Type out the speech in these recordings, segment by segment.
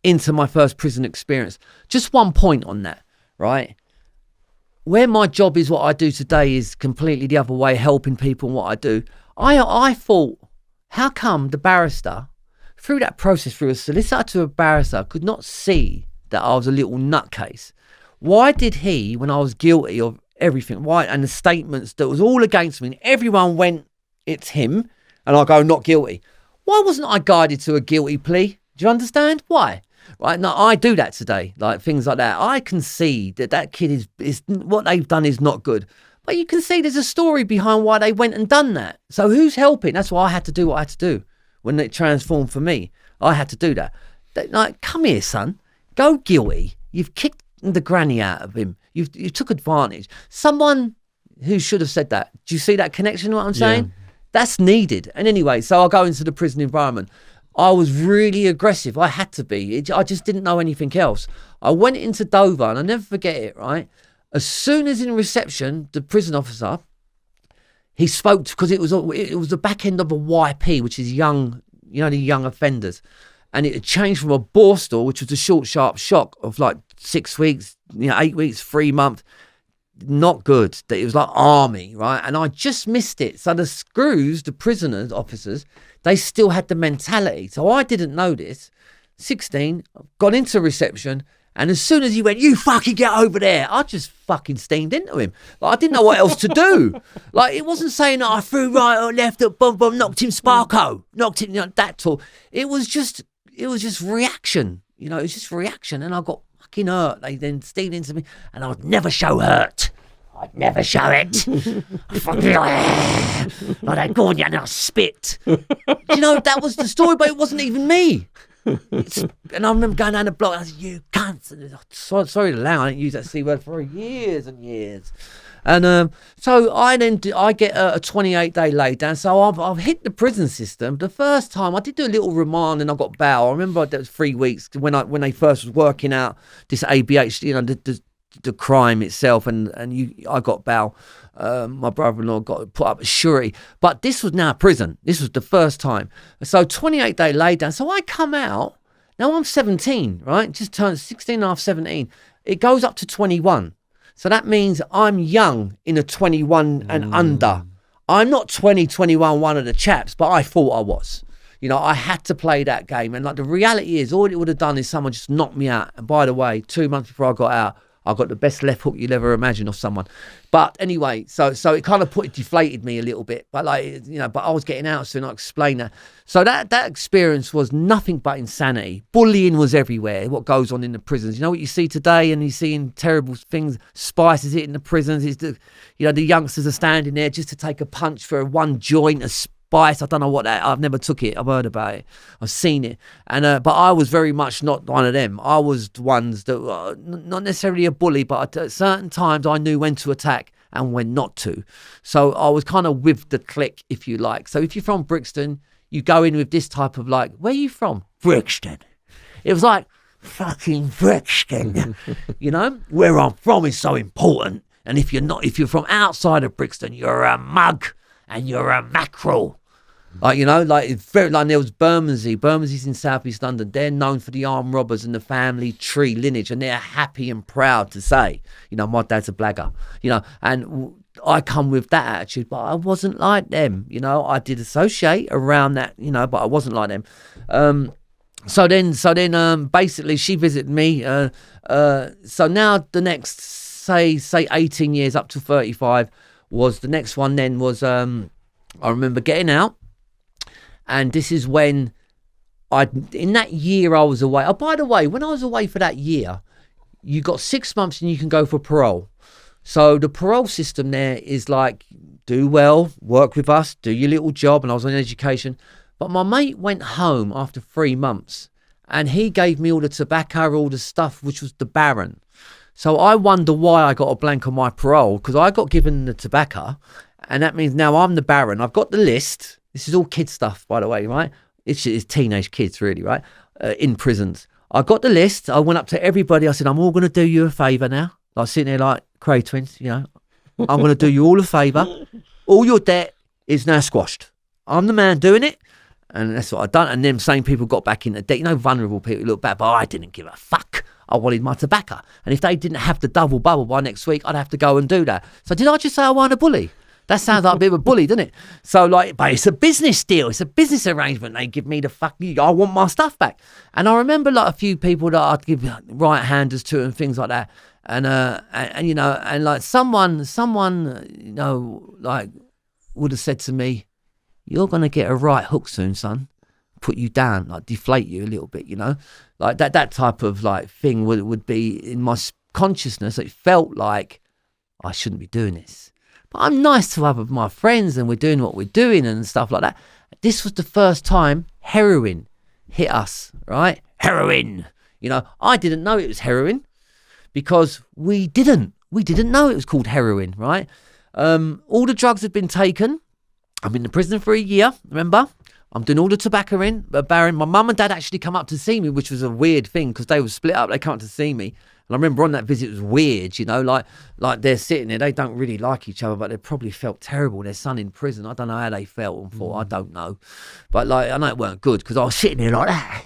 into my first prison experience. Just one point on that, right? Where my job is what I do today is completely the other way, helping people and what I do. I thought, how come the barrister, through that process, through a solicitor to a barrister, could not see that I was a little nutcase? Why did he, when I was guilty of everything, why, and the statements that was all against me, and everyone went, it's him, and I go, not guilty. Why wasn't I guided to a guilty plea? Do you understand? Why? Right, now I do that today, like things like that. I can see that kid is what they've done is not good, but you can see there's a story behind why they went and done that. So who's helping? That's why I had to do what I had to do when it transformed for me. I had to do that. Like, come here, son, go guilty. You've kicked the granny out of him. You took advantage. Someone who should have said that. Do you see that connection? What I'm saying? Yeah. That's needed. And anyway, so I'll go into the prison environment. I was really aggressive. I had to be. I just didn't know anything else. I went into Dover, and I'll never forget it, right? As soon as in reception, the prison officer, he spoke, because it was the back end of a YP, which is young, the young offenders. And it had changed from a Borstal, which was a short, sharp shock of like 6 weeks, 8 weeks, 3 months. Not good. That it was like army, right? And I just missed it. So the screws, the prisoners, officers, they still had the mentality. So I didn't know this. 16, got into reception, and as soon as he went, you fucking get over there, I just fucking steamed into him. Like, I didn't know what else to do. Like, it wasn't saying that I threw right or left, boom, boom, knocked him Sparko, knocked him, that tall. It was just reaction. It was just reaction, and I got fucking hurt. They then steamed into me, and I would never show hurt. I'd never show it. I fucking like that Gordian, and I spit. That was the story, but it wasn't even me. And I remember going down the block, and I said, you cunts. And sorry to lie, I didn't use that C word for years and years. And so I get a 28-day lay down. So I've hit the prison system. The first time I did do a little remand, and I got bail. I remember that was 3 weeks when they first was working out this ABH, the crime itself, and I got bail. My brother-in-law got put up at Xuereb, but this was now prison. This was the first time. So 28-day lay down. So I come out. Now I'm 17, right? Just turned 16 and a half, 17. It goes up to 21. So that means I'm young in a 21 and under. I'm not 20, 21, one of the chaps, but I thought I was. I had to play that game. And like, the reality is, all it would have done is someone just knocked me out. And by the way, 2 months before I got out, I got the best left hook you'll ever imagine of someone. But anyway, so it kind of deflated me a little bit. But but I was getting out soon. I'll explain that. So that experience was nothing but insanity. Bullying was everywhere. What goes on in the prisons? What you see today, and you're seeing terrible things. Spices hitting the prisons. Is the youngsters are standing there just to take a punch for one joint, a spice. I don't know what that. I've never took it. I've heard about it. I've seen it. And but I was very much not one of them. I was the ones that were not necessarily a bully, but at certain times I knew when to attack and when not to. So I was kind of with the clique, if you like. So if you're from Brixton, you go in with this type of like, where are you from? Brixton. It was like, fucking Brixton. Where I'm from is so important. And if you're from outside of Brixton, you're a mug. And you're a mackerel. It's very like there was Bermondsey. Bermondseys in South East London. They're known for the armed robbers and the family tree lineage, and they're happy and proud to say, my dad's a blagger. And I come with that attitude, but I wasn't like them. I did associate around that, but I wasn't like them. So then, basically, she visited me. So now the next, say 18 years up to 35. Was the next one then was I remember getting out, and this is when in that year I was away. Oh, by the way, when I was away for that year, you got 6 months and you can go for parole. So the parole system there is like, do well, work with us, do your little job, and I was on education. But my mate went home after 3 months, and he gave me all the tobacco, all the stuff, which was the Baron. So I wonder why I got a blank on my parole, because I got given the tobacco, and that means now I'm the Baron. I've got the list. This is all kid stuff, by the way, right? It's teenage kids, really, right? In prisons. I got the list. I went up to everybody. I said, I'm all going to do you a favour now. Like sitting there like Cray twins, I'm going to do you all a favour. All your debt is now squashed. I'm the man doing it. And that's what I done. And them same people got back into debt. You know, vulnerable people look back, but I didn't give a fuck. I wanted my tobacco. And if they didn't have the double bubble by next week, I'd have to go and do that. So did I just say I wasn't a bully? That sounds like a bit of a bully, doesn't it? So like, but it's a business deal. It's a business arrangement. They give me the I want my stuff back. And I remember like a few people that I'd give right-handers to and things like that. And you know, and like someone, you know, like would have said to me, "You're going to get a right hook soon, son. Put you down, like deflate you a little bit, you know?" Like that type of like thing would be in my consciousness. It felt like I shouldn't be doing this. But I'm nice to other my friends and we're doing what we're doing and stuff like that. This was the first time heroin hit us, right? Heroin. You know, I didn't know it was heroin because we didn't know it was called heroin, right? All the drugs had been taken. I'm in the prison for a year, remember? I'm doing all the tobacco in, Baron. My mum and dad actually come up to see me, which was a weird thing because they were split up. They come up to see me. And I remember on that visit, it was weird, you know, like they're sitting there. They don't really like each other, but they probably felt terrible. Their son in prison. I don't know how they felt and thought. I don't know. But like, I know it weren't good because I was sitting there like that.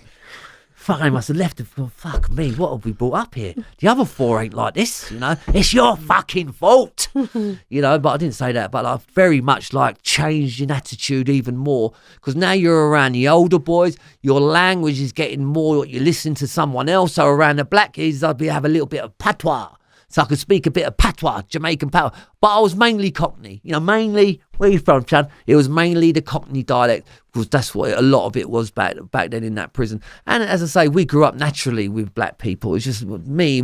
Fuck, I must have left it for, fuck me, what have we brought up here? The other four ain't like this, you know. It's your fucking fault. You know, but I didn't say that. But I very much like changed in attitude even more. Because now you're around the older boys, your language is getting more, you listen to someone else. So around the black kids, I'd have a little bit of patois. So I could speak a bit of patois, Jamaican patois. But I was mainly Cockney. You know, mainly, where you from, Chad? It was mainly the Cockney dialect, because that's what a lot of it was back then in that prison. And as I say, we grew up naturally with black people. It's just me.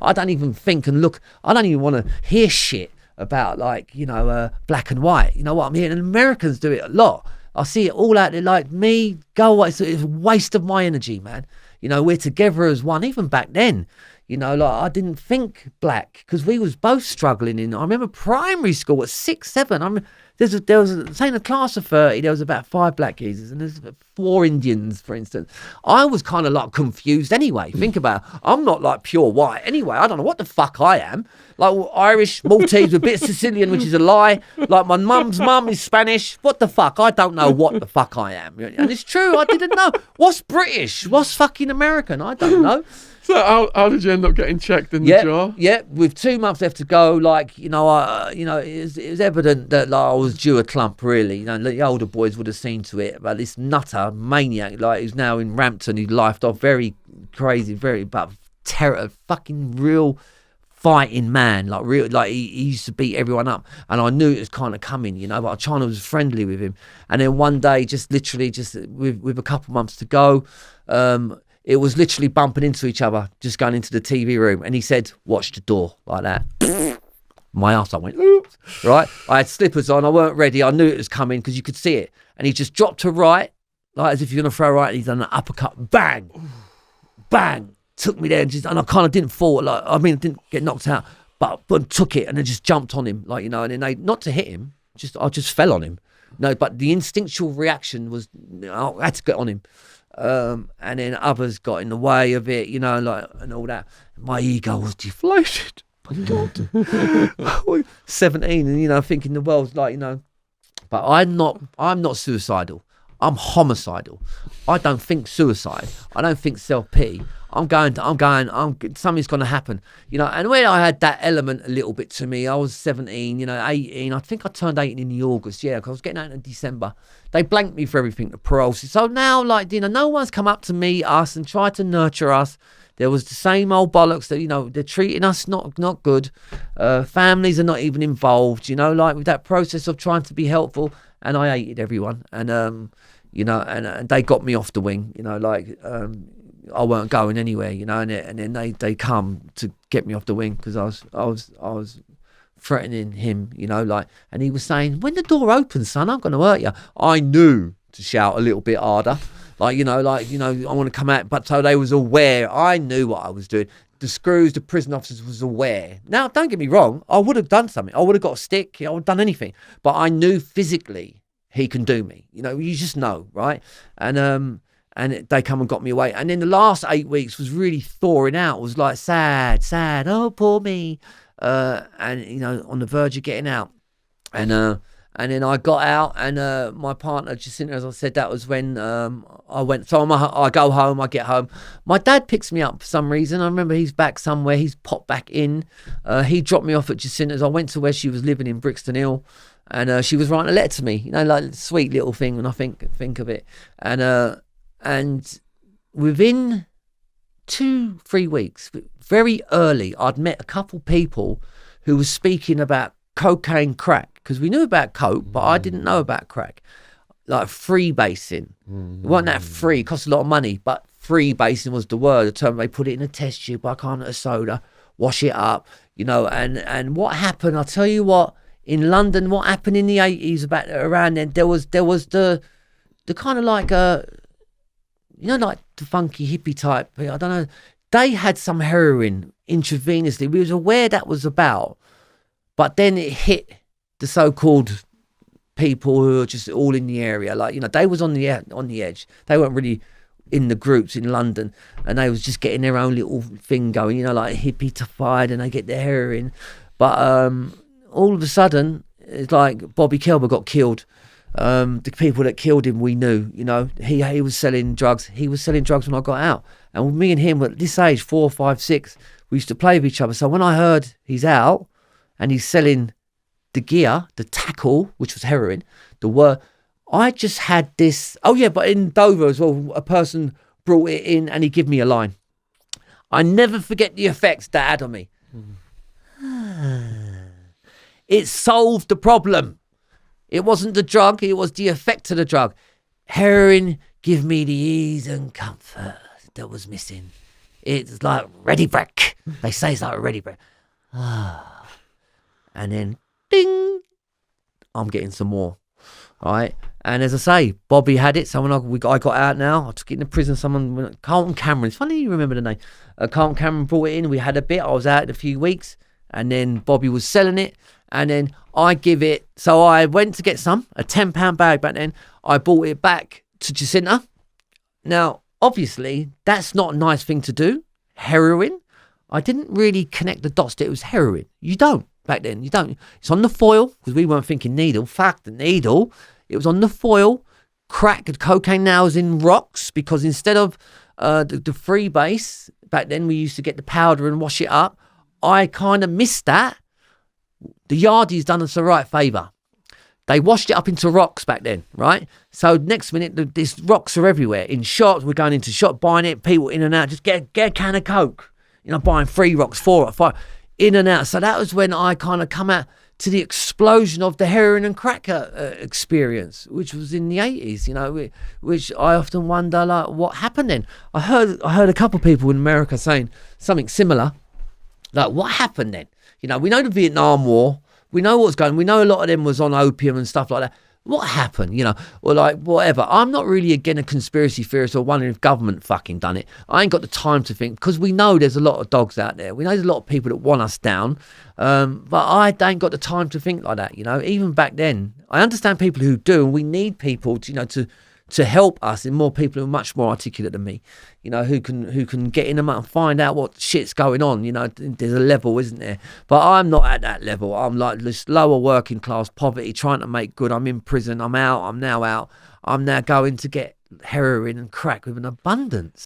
I don't even think and look. I don't even want to hear shit about, like, you know, black and white. You know what I'm hearing? And Americans do it a lot. I see it all out there, like, me, go away. It's a waste of my energy, man. You know, we're together as one, even back then. You know, like, I didn't think black because we was both struggling I remember primary school at 6, 7. There was say in a class of 30, there was about 5 black geezers and there's 4 Indians, for instance. I was kind of like confused anyway. Think about it. I'm not like pure white anyway. I don't know what the fuck I am. Like Irish, Maltese, a bit Sicilian, which is a lie. Like my mum's mum is Spanish. What the fuck? I don't know what the fuck I am. And it's true. I didn't know. What's British? What's fucking American? I don't know. So how did you end up getting checked in the jaw? Yeah, with 2 months left to go, like, you know, it was evident that, like, I was due a clump, really. You know, the older boys would have seen to it, but this nutter maniac, like, who's now in Rampton, he lifed off, very crazy, but terror, fucking real fighting man, like real, like he used to beat everyone up, and I knew it was kind of coming, you know. But China was friendly with him, and then one day, just literally, with a couple months to go, it was literally bumping into each other, just going into the TV room. And he said, "Watch the door," like that. My ass, I went, oops, right? I had slippers on. I weren't ready. I knew it was coming because you could see it. And he just dropped to right, like as if you're going to throw right. And he's done an uppercut. Bang. Bang. Took me there. And I kind of didn't fall. Like, I mean, I didn't get knocked out, but took it and then just jumped on him. Like, you know, and then not to hit him, I just fell on him. No, but the instinctual reaction was, I had to get on him. And then others got in the way of it, you know, like, and all that. My ego was deflated. My God. 17, and, you know, thinking the world's like, you know, but I'm not suicidal. I'm homicidal. I don't think suicide. I don't think self-pity. Something's going to happen, you know. And when I had that element a little bit to me, I was 17, you know, 18. I think I turned 18 in the August, yeah, because I was getting out in December. They blanked me for everything, the parole. So now, like, you know, no one's come up to me, us, and tried to nurture us. There was the same old bollocks that, you know, they're treating us not good. Families are not even involved, you know, like with that process of trying to be helpful. And I hated everyone. And, you know, and they got me off the wing, you know, like, I weren't going anywhere, you know, and then they come to get me off the wing because I was threatening him, you know, like, and he was saying, "When the door opens, son, I'm going to hurt you." I knew to shout a little bit harder, like, you know, I want to come out. But so they was aware. I knew what I was doing. The screws, the prison officers was aware. Now, don't get me wrong, I would have done something. I would have got a stick. I would have done anything. But I knew physically he can do me. You know, you just know, right? And they come and got me away. And then the last 8 weeks was really thawing out. It was like sad. Oh, poor me. And, you know, on the verge of getting out. And And then I got out, and my partner, Jacinta, as I said, that was when I went. So I go home, I get home. My dad picks me up for some reason. I remember he's back somewhere. He's popped back in. He dropped me off at Jacinta's. I went to where she was living in Brixton Hill, and she was writing a letter to me. You know, like a sweet little thing when I think of it. And within 2-3 weeks, very early, I'd met a couple people who were speaking about cocaine, crack, because we knew about coke, but I didn't know about crack. Like freebasing. It wasn't that free, it cost a lot of money, but freebasing was the word, the term. They put it in a test tube, like on a soda, wash it up, you know. And what happened, I'll tell you what, in London, what happened in the 80s, about around then, there was the kind of like you know, like the funky hippie type, I don't know, they had some heroin intravenously. We was aware that was about, but then it hit the so-called people who are just all in the area. Like, you know, they was on the edge. They weren't really in the groups in London, and they was just getting their own little thing going, you know, like hippie-tified, and they get their heroin. But all of a sudden, it's like Bobby Kelber got killed. The people that killed him, we knew, you know, he was selling drugs. He was selling drugs when I got out. And me and him were at this age, 4, 5, 6, we used to play with each other. So when I heard he's out and he's selling the gear, the tackle, which was heroin, I just had this. Oh yeah, but in Dover as well, a person brought it in and he gave me a line. I never forget the effects that had on me. It solved the problem. It wasn't the drug, it was the effect of the drug. Heroin give me the ease and comfort that was missing. It's like ready break. They say it's like a ready break. And then ding, I'm getting some more. All right. And as I say, Bobby had it. So when I got out now, I took it in the prison. Carlton Cameron. It's funny you remember the name. Carlton Cameron brought it in. We had a bit. I was out in a few weeks. And then Bobby was selling it. And then I give it. So I went to get a £10 bag back then. I brought it back to Jacinta. Now, obviously, that's not a nice thing to do. Heroin. I didn't really connect the dots that it was heroin. You don't. Back then, you don't. It's on the foil, because we weren't thinking needle. Fuck the needle. It was on the foil. Crack and cocaine now is in rocks, because instead of the free base, back then we used to get the powder and wash it up. I kind of missed that. The Yardies done us the right favour. They washed it up into rocks back then, right? So next minute, these rocks are everywhere. In shops, we're going into shop, buying it, people in and out, just get a can of Coke. You know, buying 3 rocks, 4 or 5. In and out. So that was when I kind of come out to the explosion of the heroin and crack experience, which was in the 80s, you know, which I often wonder, like, what happened then? I heard a couple of people in America saying something similar, like, what happened then? You know, we know the Vietnam War, we know what's going on, we know a lot of them was on opium and stuff like that. What happened, you know, or like whatever. I'm not really again a conspiracy theorist or wondering if government fucking done it. I ain't got the time to think, because we know there's a lot of dogs out there. We know there's a lot of people that want us down, but I ain't got the time to think like that, you know. Even back then, I understand people who do, and we need people to, you know, to help us, and more people who are much more articulate than me, you know, who can get in them and find out what shit's going on. You know, there's a level, isn't there? But I'm not at that level. I'm like this lower working class poverty, trying to make good. I'm in prison. I'm now out. I'm now going to get heroin and crack with an abundance.